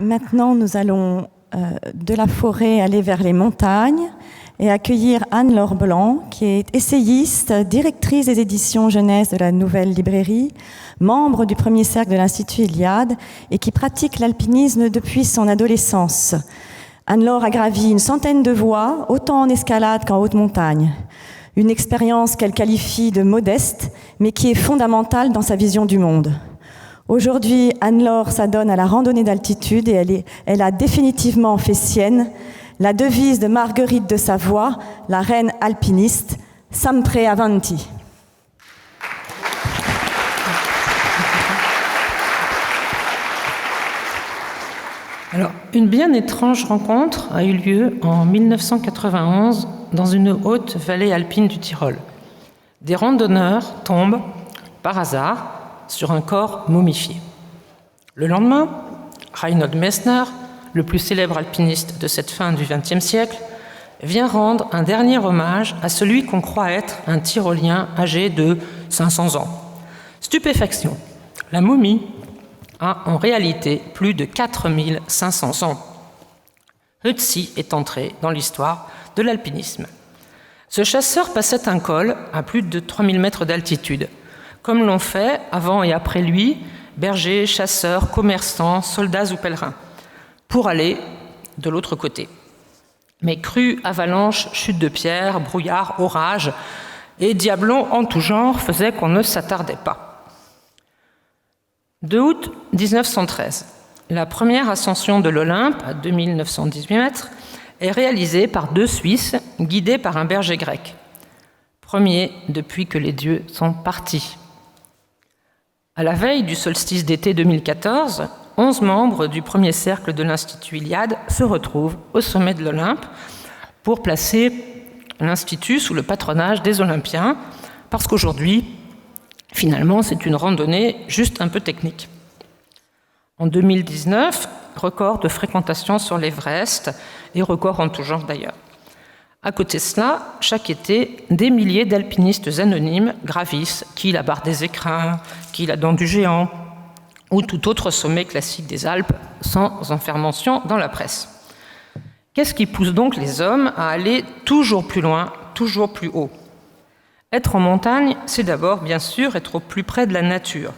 Maintenant, nous allons de la forêt aller vers les montagnes et accueillir Anne-Laure Blanc, qui est essayiste, directrice des éditions jeunesse de la Nouvelle Librairie, membre du premier cercle de l'Institut Iliade et qui pratique l'alpinisme depuis son adolescence. Anne-Laure a gravi une centaine de voies, autant en escalade qu'en haute montagne. Une expérience qu'elle qualifie de modeste, mais qui est fondamentale dans sa vision du monde. Aujourd'hui, Anne-Laure s'adonne à la randonnée d'altitude et elle a définitivement fait sienne la devise de Marguerite de Savoie, la reine alpiniste, Sempre avanti. Alors, une bien étrange rencontre a eu lieu en 1991 dans une haute vallée alpine du Tyrol. Des randonneurs tombent, par hasard, sur un corps momifié. Le lendemain, Reinhold Messner, le plus célèbre alpiniste de cette fin du XXe siècle, vient rendre un dernier hommage à celui qu'on croit être un Tyrolien âgé de 500 ans. Stupéfaction, la momie a en réalité plus de 4500 ans. Ötzi est entré dans l'histoire de l'alpinisme. Ce chasseur passait un col à plus de 3000 mètres d'altitude, comme l'ont fait avant et après lui bergers, chasseurs, commerçants, soldats ou pèlerins, pour aller de l'autre côté. Mais crues, avalanches, chutes de pierres, brouillards, orages et diablons en tout genre faisaient qu'on ne s'attardait pas. 2 août 1913, la première ascension de l'Olympe, à 2918 mètres, est réalisée par 2 Suisses, guidés par un berger grec. Premier depuis que les dieux sont partis. À la veille du solstice d'été 2014, 11 membres du premier cercle de l'Institut Iliade se retrouvent au sommet de l'Olympe pour placer l'Institut sous le patronage des Olympiens, parce qu'aujourd'hui, finalement, c'est une randonnée juste un peu technique. En 2019, record de fréquentation sur l'Everest et record en tout genre d'ailleurs. À côté de cela, chaque été, des milliers d'alpinistes anonymes gravissent qui la barre des Écrins, qui la dent du géant, ou tout autre sommet classique des Alpes, sans en faire mention dans la presse. Qu'est-ce qui pousse donc les hommes à aller toujours plus loin, toujours plus haut ? Être en montagne, c'est d'abord, bien sûr, être au plus près de la nature.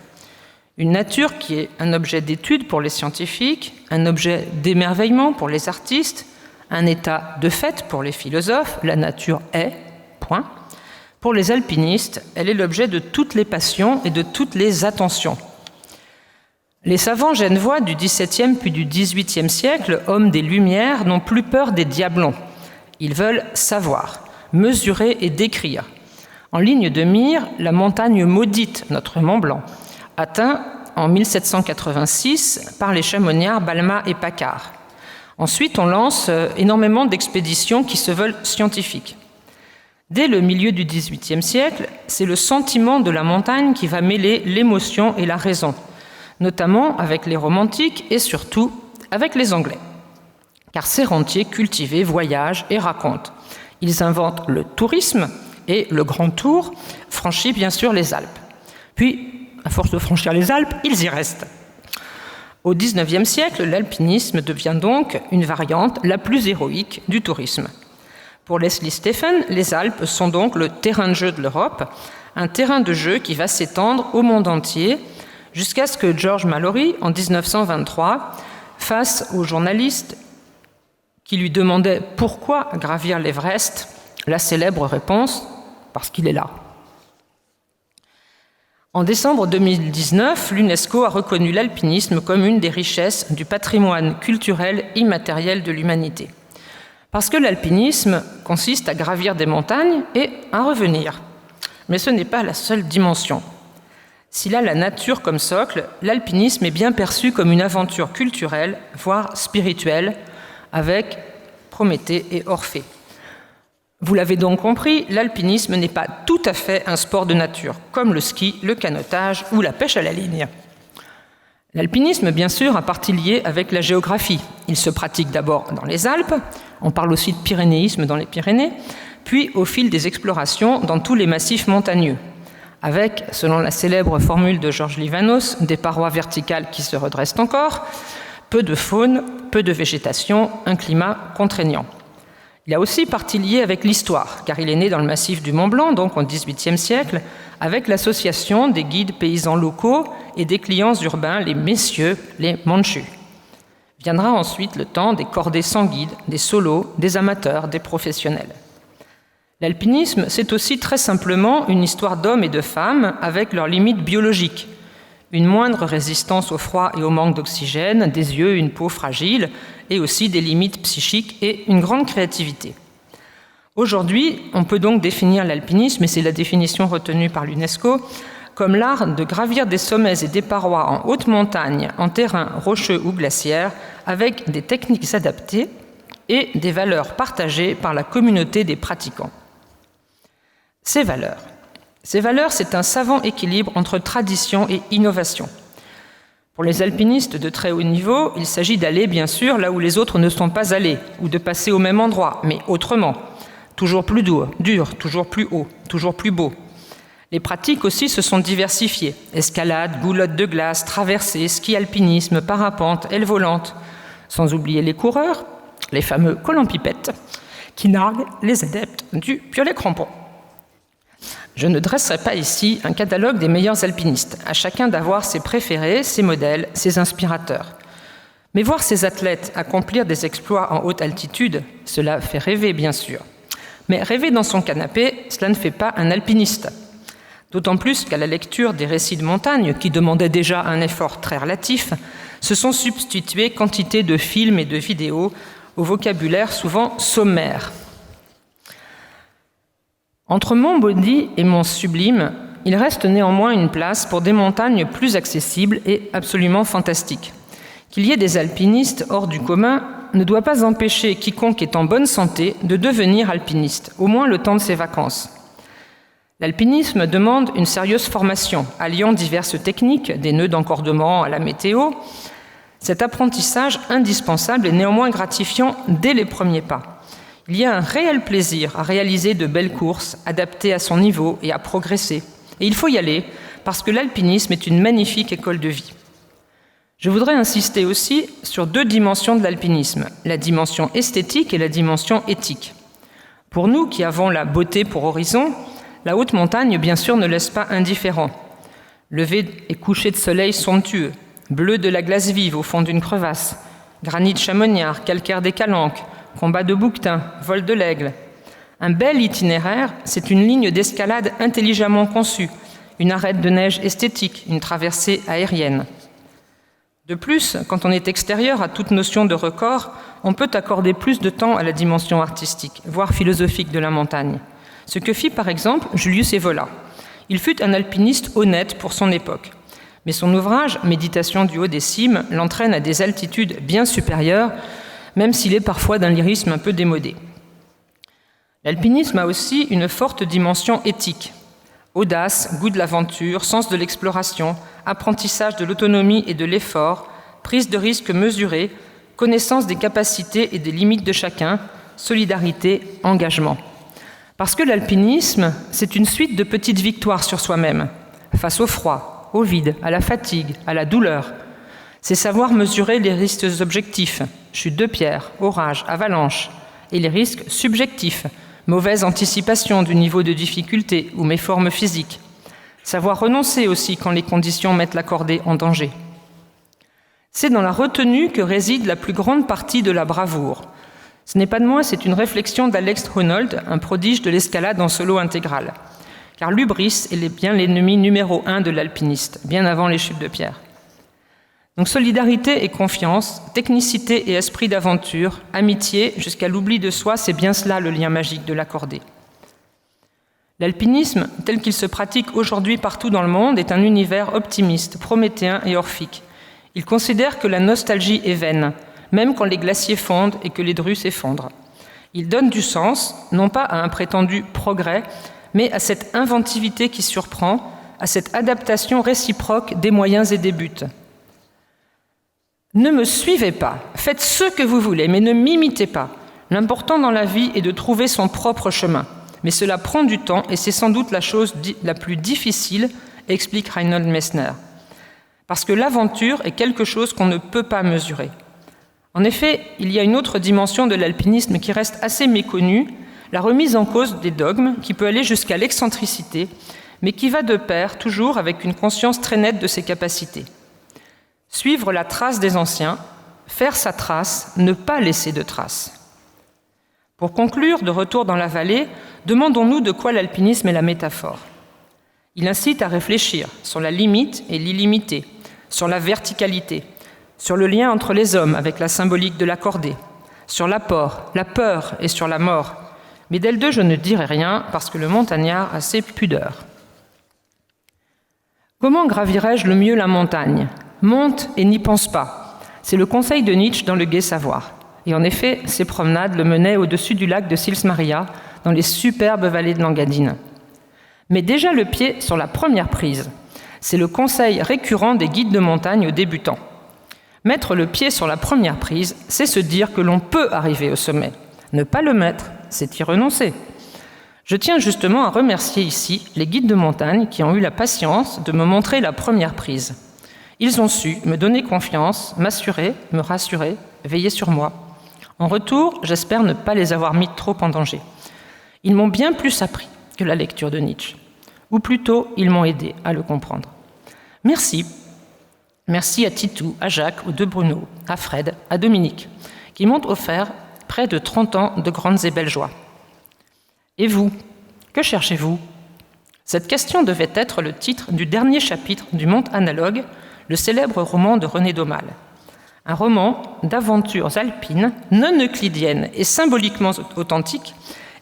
Une nature qui est un objet d'étude pour les scientifiques, un objet d'émerveillement pour les artistes, un état de fait pour les philosophes, la nature est, point. Pour les alpinistes, elle est l'objet de toutes les passions et de toutes les attentions. Les savants genevois du XVIIe puis du XVIIIe siècle, hommes des Lumières, n'ont plus peur des diablons. Ils veulent savoir, mesurer et décrire. En ligne de mire, la montagne maudite, notre Mont Blanc, atteint en 1786 par les chamoniards Balmat et Paccard. Ensuite, on lance énormément d'expéditions qui se veulent scientifiques. Dès le milieu du XVIIIe siècle, c'est le sentiment de la montagne qui va mêler l'émotion et la raison, notamment avec les romantiques et surtout avec les Anglais. Car ces rentiers cultivés voyagent et racontent. Ils inventent le tourisme et le grand tour franchit bien sûr les Alpes. Puis, à force de franchir les Alpes, ils y restent. Au XIXe siècle, l'alpinisme devient donc une variante la plus héroïque du tourisme. Pour Leslie Stephen, les Alpes sont donc le terrain de jeu de l'Europe, un terrain de jeu qui va s'étendre au monde entier, jusqu'à ce que George Mallory, en 1923, face aux journalistes qui lui demandaient pourquoi gravir l'Everest, la célèbre réponse « parce qu'il est là ». En décembre 2019, l'UNESCO a reconnu l'alpinisme comme une des richesses du patrimoine culturel immatériel de l'humanité. Parce que l'alpinisme consiste à gravir des montagnes et à revenir. Mais ce n'est pas la seule dimension. S'il a la nature comme socle, l'alpinisme est bien perçu comme une aventure culturelle, voire spirituelle, avec Prométhée et Orphée. Vous l'avez donc compris, l'alpinisme n'est pas tout à fait un sport de nature, comme le ski, le canotage ou la pêche à la ligne. L'alpinisme, bien sûr, a partie liée avec la géographie. Il se pratique d'abord dans les Alpes, on parle aussi de pyrénéisme dans les Pyrénées, puis au fil des explorations dans tous les massifs montagneux, avec, selon la célèbre formule de Georges Livanos, des parois verticales qui se redressent encore, Peu de faune, peu de végétation, un climat contraignant. Il a aussi partie liée avec l'histoire, car il est né dans le massif du Mont Blanc, donc au XVIIIe siècle, avec l'association des guides paysans locaux et des clients urbains, les messieurs, les manchus. Viendra ensuite le temps des cordées sans guide, des solos, des amateurs, des professionnels. L'alpinisme, c'est aussi très simplement une histoire d'hommes et de femmes avec leurs limites biologiques. Une moindre résistance au froid et au manque d'oxygène, des yeux, une peau fragile, et aussi des limites psychiques et une grande créativité. Aujourd'hui, on peut donc définir l'alpinisme, et c'est la définition retenue par l'UNESCO, comme l'art de gravir des sommets et des parois en haute montagne, en terrain rocheux ou glaciaire, avec des techniques adaptées et des valeurs partagées par la communauté des pratiquants. Ces valeurs, c'est un savant équilibre entre tradition et innovation. Pour les alpinistes de très haut niveau, il s'agit d'aller, bien sûr, là où les autres ne sont pas allés, ou de passer au même endroit, mais autrement. Toujours plus dur, toujours plus haut, toujours plus beau. Les pratiques aussi se sont diversifiées. Escalade, goulotte de glace, traversée, ski alpinisme, parapente, aile volante. Sans oublier les coureurs, les fameux colompipettes, qui narguent les adeptes du piolet crampon. Je ne dresserai pas ici un catalogue des meilleurs alpinistes, à chacun d'avoir ses préférés, ses modèles, ses inspirateurs. Mais voir ces athlètes accomplir des exploits en haute altitude, cela fait rêver bien sûr. Mais rêver dans son canapé, cela ne fait pas un alpiniste. D'autant plus qu'à la lecture des récits de montagne, qui demandaient déjà un effort très relatif, se sont substitués quantité de films et de vidéos au vocabulaire souvent sommaire. Entre Mont-Baudy et Mont-Sublime, il reste néanmoins une place pour des montagnes plus accessibles et absolument fantastiques. Qu'il y ait des alpinistes hors du commun ne doit pas empêcher quiconque est en bonne santé de devenir alpiniste, au moins le temps de ses vacances. L'alpinisme demande une sérieuse formation, alliant diverses techniques, des nœuds d'encordement à la météo. Cet apprentissage indispensable est néanmoins gratifiant dès les premiers pas. Il y a un réel plaisir à réaliser de belles courses, adaptées à son niveau et à progresser. Et il faut y aller, parce que l'alpinisme est une magnifique école de vie. Je voudrais insister aussi sur deux dimensions de l'alpinisme, la dimension esthétique et la dimension éthique. Pour nous qui avons la beauté pour horizon, la haute montagne, bien sûr, ne laisse pas indifférent. Lever et coucher de soleil somptueux, bleu de la glace vive au fond d'une crevasse, granit chamoniard, calcaire des calanques, combat de bouquetins, vol de l'aigle. Un bel itinéraire, c'est une ligne d'escalade intelligemment conçue, une arête de neige esthétique, une traversée aérienne. De plus, quand on est extérieur à toute notion de record, on peut accorder plus de temps à la dimension artistique, voire philosophique de la montagne. Ce que fit par exemple Julius Evola. Il fut un alpiniste honnête pour son époque. Mais son ouvrage, Méditation du haut des cimes, l'entraîne à des altitudes bien supérieures, même s'il est parfois d'un lyrisme un peu démodé. L'alpinisme a aussi une forte dimension éthique. Audace, goût de l'aventure, sens de l'exploration, apprentissage de l'autonomie et de l'effort, prise de risques mesurée, connaissance des capacités et des limites de chacun, solidarité, engagement. Parce que l'alpinisme, c'est une suite de petites victoires sur soi-même, face au froid, au vide, à la fatigue, à la douleur. C'est savoir mesurer les risques objectifs, chute de pierre, orage, avalanche, et les risques subjectifs, mauvaise anticipation du niveau de difficulté ou méforme physique. Savoir renoncer aussi quand les conditions mettent la cordée en danger. C'est dans la retenue que réside la plus grande partie de la bravoure. Ce n'est pas de moi, c'est une réflexion d'Alex Honnold, un prodige de l'escalade en solo intégral. Car l'hubris est bien l'ennemi numéro 1 de l'alpiniste, bien avant les chutes de pierre. Donc solidarité et confiance, technicité et esprit d'aventure, amitié jusqu'à l'oubli de soi, c'est bien cela le lien magique de la cordée. L'alpinisme, tel qu'il se pratique aujourd'hui partout dans le monde, est un univers optimiste, prométhéen et orphique. Il considère que la nostalgie est vaine, même quand les glaciers fondent et que les drues s'effondrent. Il donne du sens, non pas à un prétendu progrès, mais à cette inventivité qui surprend, à cette adaptation réciproque des moyens et des buts. Ne me suivez pas, faites ce que vous voulez, mais ne m'imitez pas. L'important dans la vie est de trouver son propre chemin. Mais cela prend du temps et c'est sans doute la chose la plus difficile, explique Reinhold Messner. parce que l'aventure est quelque chose qu'on ne peut pas mesurer. En effet, il y a une autre dimension de l'alpinisme qui reste assez méconnue, la remise en cause des dogmes, qui peut aller jusqu'à l'excentricité, mais qui va de pair toujours avec une conscience très nette de ses capacités. Suivre la trace des anciens, faire sa trace, ne pas laisser de traces. Pour conclure, de retour dans la vallée, demandons-nous de quoi l'alpinisme est la métaphore. Il incite à réfléchir sur la limite et l'illimité, sur la verticalité, sur le lien entre les hommes avec la symbolique de la cordée, sur l'apport, la peur et sur la mort. Mais d'elles deux, je ne dirai rien parce que le montagnard a ses pudeurs. Comment gravirais-je le mieux la montagne ? Monte et n'y pense pas. C'est le conseil de Nietzsche dans le Gai Savoir. Et en effet, ces promenades le menaient au-dessus du lac de Sils Maria, dans les superbes vallées de l'Engadine. Mais déjà le pied sur la première prise, c'est le conseil récurrent des guides de montagne aux débutants. Mettre le pied sur la première prise, c'est se dire que l'on peut arriver au sommet. Ne pas le mettre, c'est y renoncer. Je tiens justement à remercier ici les guides de montagne qui ont eu la patience de me montrer la première prise. Ils ont su me donner confiance, m'assurer, me rassurer, veiller sur moi. En retour, j'espère ne pas les avoir mis trop en danger. Ils m'ont bien plus appris que la lecture de Nietzsche. Ou plutôt, ils m'ont aidé à le comprendre. Merci. Merci à Titou, à Jacques, aux deux Bruno, à Fred, à Dominique, qui m'ont offert près de 30 ans de grandes et belles joies. Et vous, que cherchez-vous ? Cette question devait être le titre du dernier chapitre du Monde Analogue, le célèbre roman de René Daumal. Un roman d'aventures alpines, non euclidiennes et symboliquement authentiques,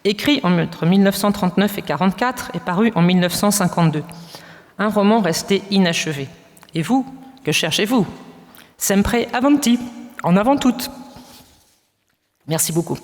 écrit entre 1939 et 1944 et paru en 1952. Un roman resté inachevé. Et vous, que cherchez-vous ? Sempre avanti, en avant toutes. Merci beaucoup.